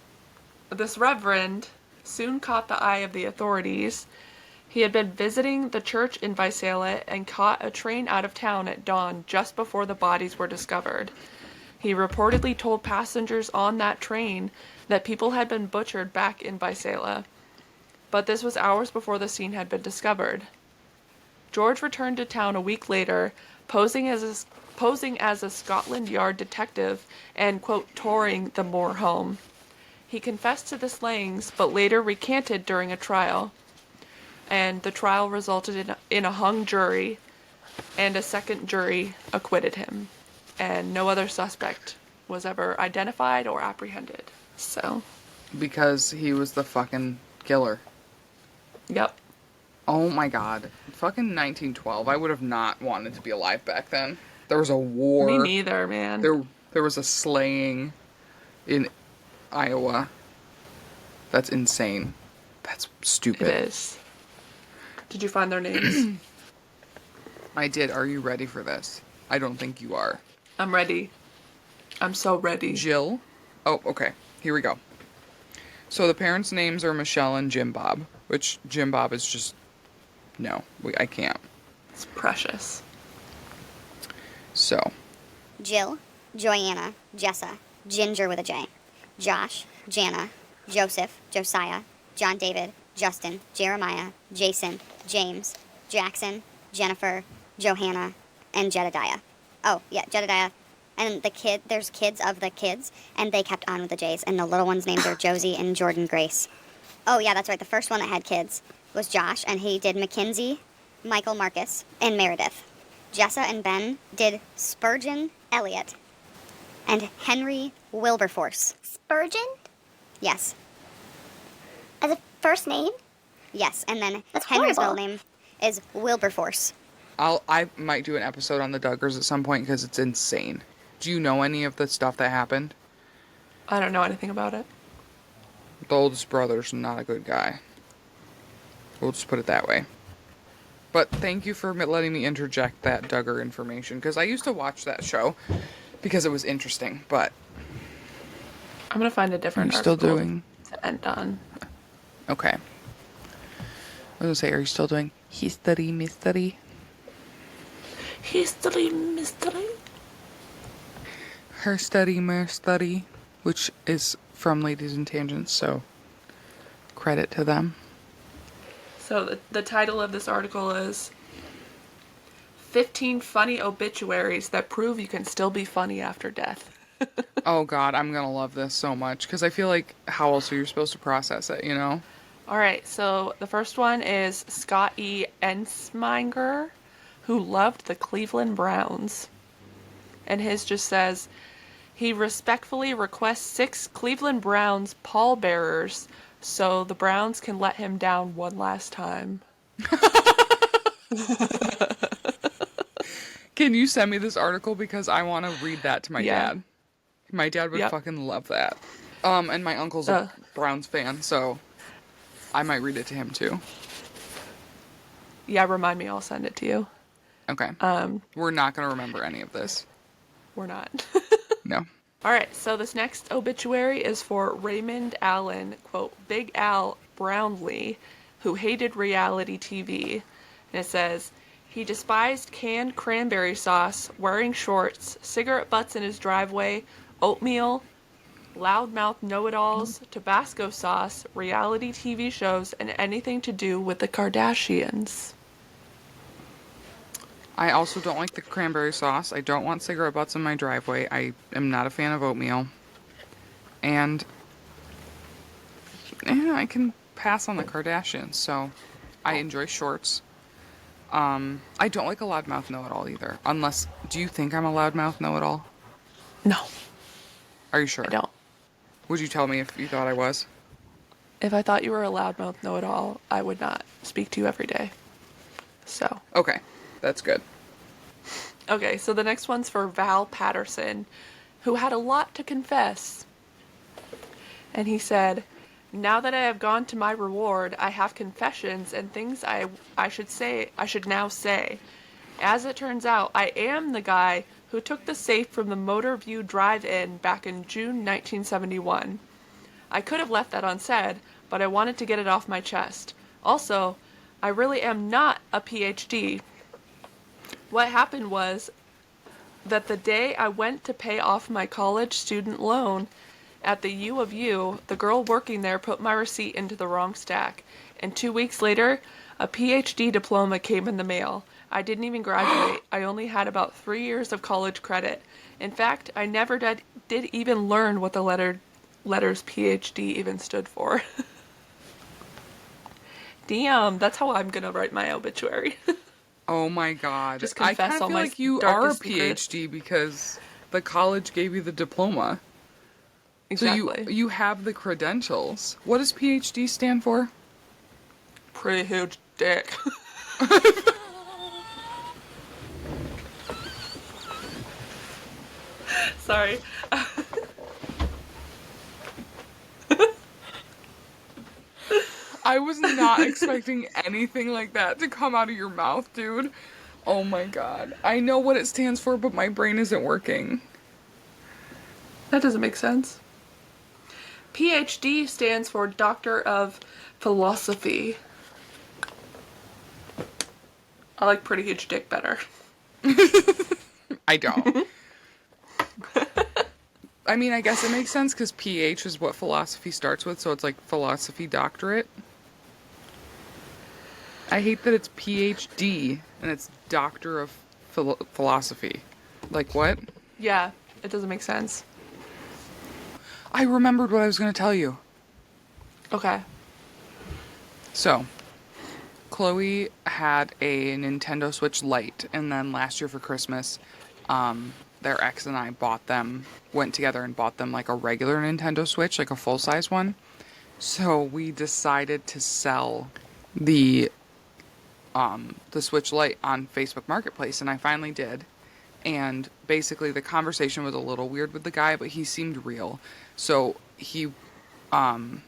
this reverend soon caught the eye of the authorities. He had been visiting the church in Visalia and caught a train out of town at dawn just before the bodies were discovered. He reportedly told passengers on that train that people had been butchered back in Visalia. But this was hours before the scene had been discovered. George returned to town a week later, posing as a Scotland Yard detective and, quote, touring the Moore home. He confessed to the slayings, but later recanted during a trial. And the trial resulted in a hung jury, and a second jury acquitted him. And no other suspect was ever identified or apprehended. So. Because he was the fucking killer. Yep. Oh my god. Fucking 1912. I would have not wanted to be alive back then. There was a Me war. neither, man. There was a slaying in Iowa. That's insane. That's It stupid. is. Did you find their names? I did. Are you ready for this? I don't think you are. I'm ready. I'm so ready. Jill. Oh, okay. Here we go. So the parents' names are Michelle and Jim Bob, which Jim Bob is just no. I can't. It's precious. So, Jill, Joanna, Jessa, Ginger with a J, Josh, Jana, Joseph, Josiah, John David, Justin, Jeremiah, Jason, James, Jackson, Jennifer, Johanna, and Jedediah. Oh, yeah, Jedediah. And there's kids of the kids, and they kept on with the J's, and the little ones' names are Josie and Jordan Grace. Oh, yeah, that's right. The first one that had kids was Josh, and he did Mackenzie, Michael Marcus, and Meredith. Jessa and Ben did Spurgeon Elliott and Henry Wilberforce. Spurgeon? Yes. As a first name? Yes, and then That's Henry's horrible. middle name is Wilberforce. I might do an episode on the Duggars at some point because it's insane. Do you know any of the stuff that happened? I don't know anything about it. The oldest brother's not a good guy. We'll just put it that way. But thank you for letting me interject that Duggar information, because I used to watch that show because it was interesting, but... I'm gonna find a different Are you still article doing... to end on. Okay. I was gonna say, are you still doing history, mystery? History mystery. Her study, mer study, which is from Ladies and Tangents, so credit to them. So the title of this article is 15 Funny Obituaries That Prove You Can Still Be Funny After Death. Oh god, I'm gonna love this so much, because I feel like how else are you supposed to process it, you know? Alright, so the first one is Scott E. Ensminger, who loved the Cleveland Browns. And his just says, he respectfully requests 6 Cleveland Browns pallbearers so the Browns can let him down one last time. Can you send me this article, because I want to read that to my Yeah. dad. My dad would Yep. fucking love that. And my uncle's a Browns fan, so I might read it to him too. Yeah, remind me, I'll send it to you. Okay. We're not gonna remember any of this. We're not. No. Alright, so this next obituary is for Raymond Allen, quote, Big Al Brownlee, who hated reality TV. And it says, he despised canned cranberry sauce, wearing shorts, cigarette butts in his driveway, oatmeal, loudmouth know-it-alls, Tabasco sauce, reality TV shows, and anything to do with the Kardashians. I also don't like the cranberry sauce. I don't want cigarette butts in my driveway. I am not a fan of oatmeal. And I can pass on the Kardashians, so I enjoy shorts. I don't like a loudmouth know-it-all either. Unless, do you think I'm a loudmouth know-it-all? No, Are you sure? I don't. Would you tell me if you thought I was? If I thought you were a loudmouth know-it-all, I would not speak to you every day. So. Okay, that's good. Okay, so the next one's for Val Patterson, who had a lot to confess. And he said, now that I have gone to my reward, I have confessions and things I should now say. As it turns out, I am the guy who took the safe from the Motor View Drive-In back in June 1971. I could have left that unsaid, but I wanted to get it off my chest. Also, I really am not a PhD. What happened was that the day I went to pay off my college student loan at the U of U, the girl working there put my receipt into the wrong stack. And 2 weeks later, a PhD diploma came in the mail. I didn't even graduate. I only had about 3 years of college credit. In fact, I never did even learn what the letters PhD even stood for. Damn, that's how I'm gonna write my obituary. Oh my god. Just I confess kind of all feel my like you are a darkest secrets. PhD because the college gave you the diploma. Exactly. So you have the credentials. What does PhD stand for? PhD. dick. Sorry. I was not expecting anything like that to come out of your mouth, dude. Oh my god. I know what it stands for, but my brain isn't working. That doesn't make sense. PhD stands for Doctor of Philosophy. I like Pretty Huge Dick better. I don't. I mean, I guess it makes sense because PH is what philosophy starts with, so it's like philosophy doctorate. I hate that it's PhD and it's Doctor of Philosophy. Like, what? Yeah, it doesn't make sense. I remembered what I was going to tell you. Okay. So, Chloe had a Nintendo Switch Lite, and then last year for Christmas, their ex and I went together and bought them like a regular Nintendo Switch, like a full-size one. So we decided to sell the Switch Lite on Facebook Marketplace, and I finally did. And basically the conversation was a little weird with the guy, but he seemed real. So he offered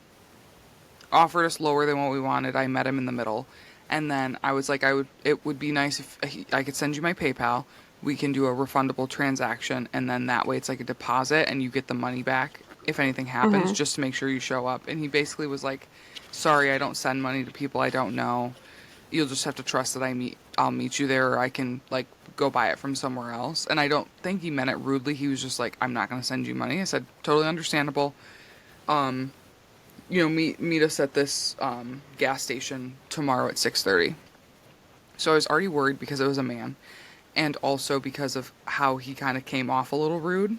us lower than what we wanted. I met him in the middle. And then I was like, it would be nice if I could send you my PayPal. We can do a refundable transaction, and then that way it's like a deposit and you get the money back if anything happens, just to make sure you show up. And he basically was like, sorry, I don't send money to people I don't know. You'll just have to trust that I'll meet you there, or I can like go buy it from somewhere else. And I don't think he meant it rudely. He was just like, I'm not going to send you money. I said, totally understandable. Meet us at this gas station tomorrow at 6:30. So I was already worried because it was a man, and also because of how he kind of came off a little rude.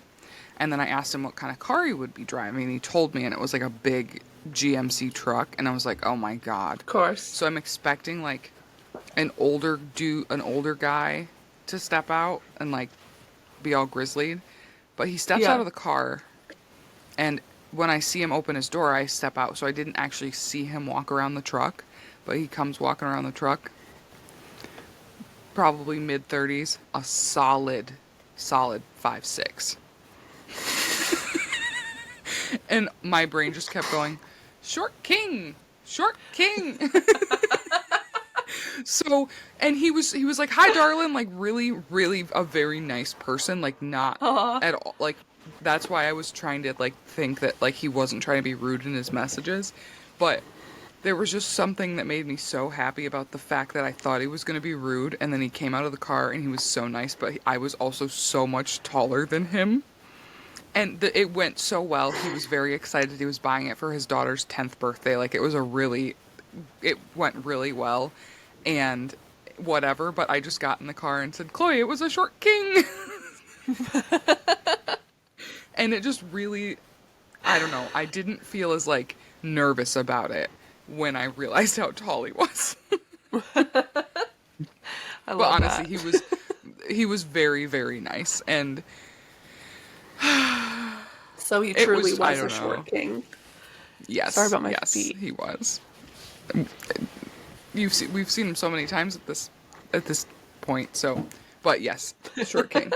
And then I asked him what kind of car he would be driving, and he told me, and it was like a big GMC truck, and I was like, oh my god. Of course. So I'm expecting like an older guy to step out and like be all grizzlied, but he steps out of the car, and when I see him open his door, I step out, so I didn't actually see him walk around the truck, but he comes walking around the truck. Probably mid-30s, a solid 5'6". And my brain just kept going, short king. So, and he was like, hi darling, like really, really a very nice person, like not at all, like that's why I was trying to like think that like he wasn't trying to be rude in his messages, but there was just something that made me so happy about the fact that I thought he was going to be rude, and then he came out of the car and he was so nice, but I was also so much taller than him. And it went so well. He was very excited. He was buying it for his daughter's 10th birthday. Like, it went really well. And whatever, but I just got in the car and said, Chloe, it was a short king. And it just really, I don't know, I didn't feel as, like, nervous about it when I realized how tall he was. But honestly, he was very, very nice. And so he truly was a short king. Yes. Sorry about my Yes, feet. he was. We've seen him so many times at this point. So, but yes, short king.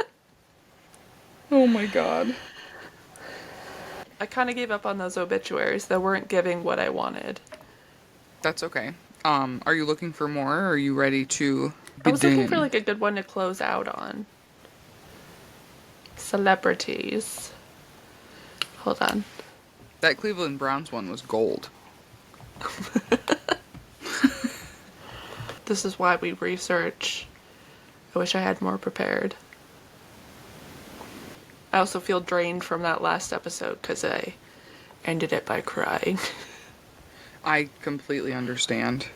Oh my god. I kind of gave up on those obituaries that weren't giving what I That's okay. Are you looking for more, or are you ready to begin? I was looking for like a good one to close out on. Celebrities. Hold on. That Cleveland Browns one was gold. This is why we research. I wish I had more prepared. I also feel drained from that last episode because I ended it by crying. I completely understand.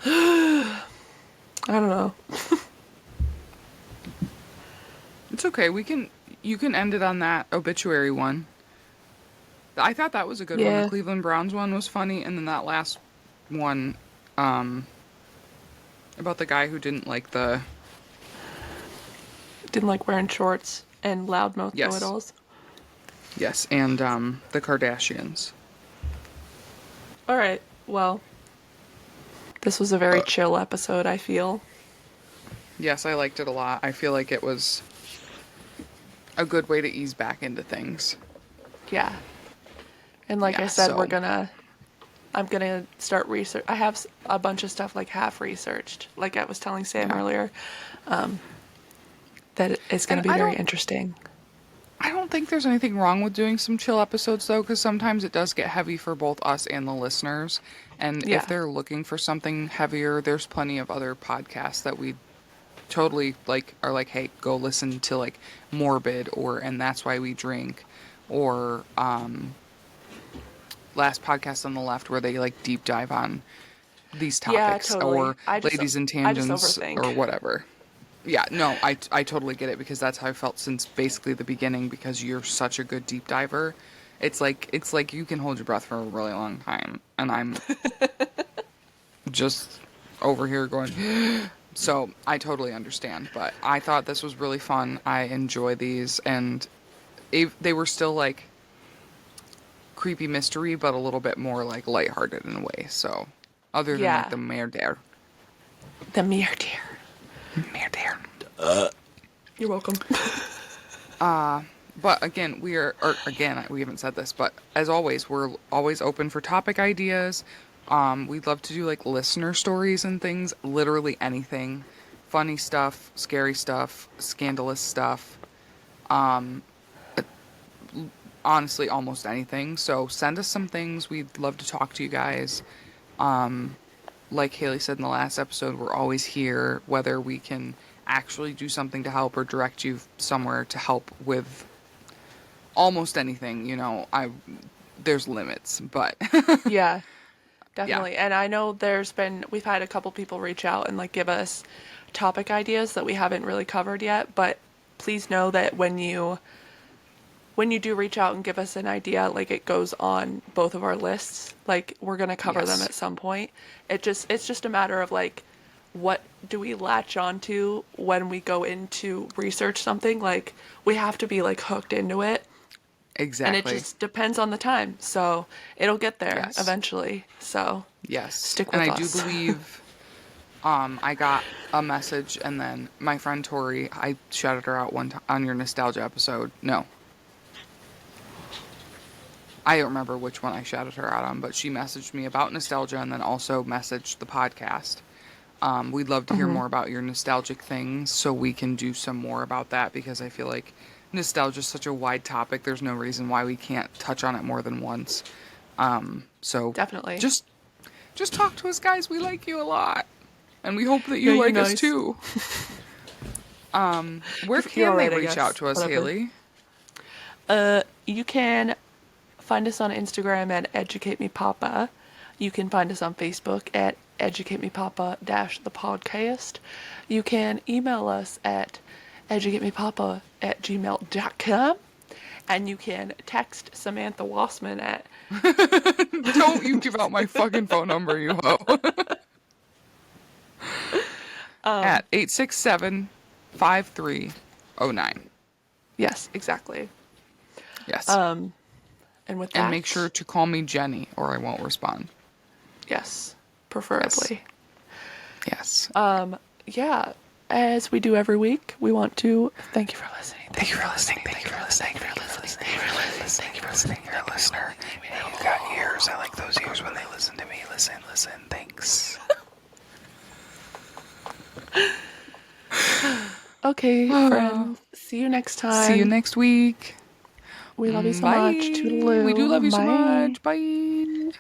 I don't know. It's okay. You can end it on that obituary one. I thought that was a good one. Yeah. The Cleveland Browns one was funny, and then that last one, about the guy who didn't like wearing shorts and loudmouth Yes. know-it-alls. Yes, and the Kardashians. All right. Well, This was a very chill episode, I feel. Yes, I liked it a lot. I feel like it was a good way to ease back into things. Yeah. And like Yeah, I said, so I'm gonna start research. I have a bunch of stuff like half researched, like I was telling Sam yeah. earlier, that it's gonna And be very interesting. I don't think there's anything wrong with doing some chill episodes though, because sometimes it does get heavy for both us and the listeners. And Yeah. if they're looking for something heavier, there's plenty of other podcasts that we totally like are like, hey, go listen to like Morbid or And That's Why We Drink or Last Podcast on the Left where they like deep dive on these Yeah, topics totally. or Ladies and I just Tangents overthink. or whatever. Yeah, no, I totally get it because that's how I felt since basically the beginning because you're such a good deep diver. It's like you can hold your breath for a really long time and I'm just over here going so I totally understand, but I thought this was really fun. I enjoy these and they were still like creepy mystery but a little bit more like lighthearted in a way. So other than like Yeah. the murder. The mirror deer. You're welcome. But again, we haven't said this, but as always, we're always open for topic ideas. We'd love to do like listener stories and things, literally anything. Funny stuff, scary stuff, scandalous stuff. Honestly, almost anything. So send us some things. We'd love to talk to you guys. Like Haley said in the last episode, we're always here, whether we can actually do something to help or direct you somewhere to help with almost anything, there's limits, but Yeah, definitely. And I know we've had a couple people reach out and like give us topic ideas that we haven't really covered yet, but please know that when you do reach out and give us an idea, like it goes on both of our lists, like we're going to cover them Yes. at some point. It's just a matter of like, what do we latch onto when we go into research something? Like we have to be like hooked into it. exactly. And it just depends on the time. So it'll get there Yes. eventually. So Yes. stick with and I us. do believe I got a message and then my friend Tori, I shouted her out one time on your nostalgia episode. No. I don't remember which one I shouted her out on, but she messaged me about nostalgia and then also messaged the podcast. We'd love to hear more about your nostalgic things so we can do some more about that because I feel like nostalgia is such a wide topic. There's no reason why we can't touch on it more than once. So Definitely. just talk to us, guys. We like you a lot. And we hope that you like us nice. too. Where You're can alright, they I reach guess. out to us, Whatever. Haley? You can find us on Instagram at Educate Me Papa. You can find us on Facebook at Educate Me Papa the podcast. You can email us at educatemepapa@gmail.com. And you can text Samantha Wassman at Don't you give out my fucking phone number, you hoe. At 867-5309. yes, exactly. Yes. And with that, and make sure to call me Jenny or I won't respond. yes, preferably. Yes. Yeah, as we do every week, we want to thank you for listening. Thank you for listening. Thank you for listening. Thank you for listening. Thank you for listening. Thank you for listening. You're a listener. You got ears. I like those ears when they listen to me. Listen. Thanks. Okay, friends. See you next time. See you next week. We love you so Bye. much. Toodaloo. We do love you so Bye. much. Bye.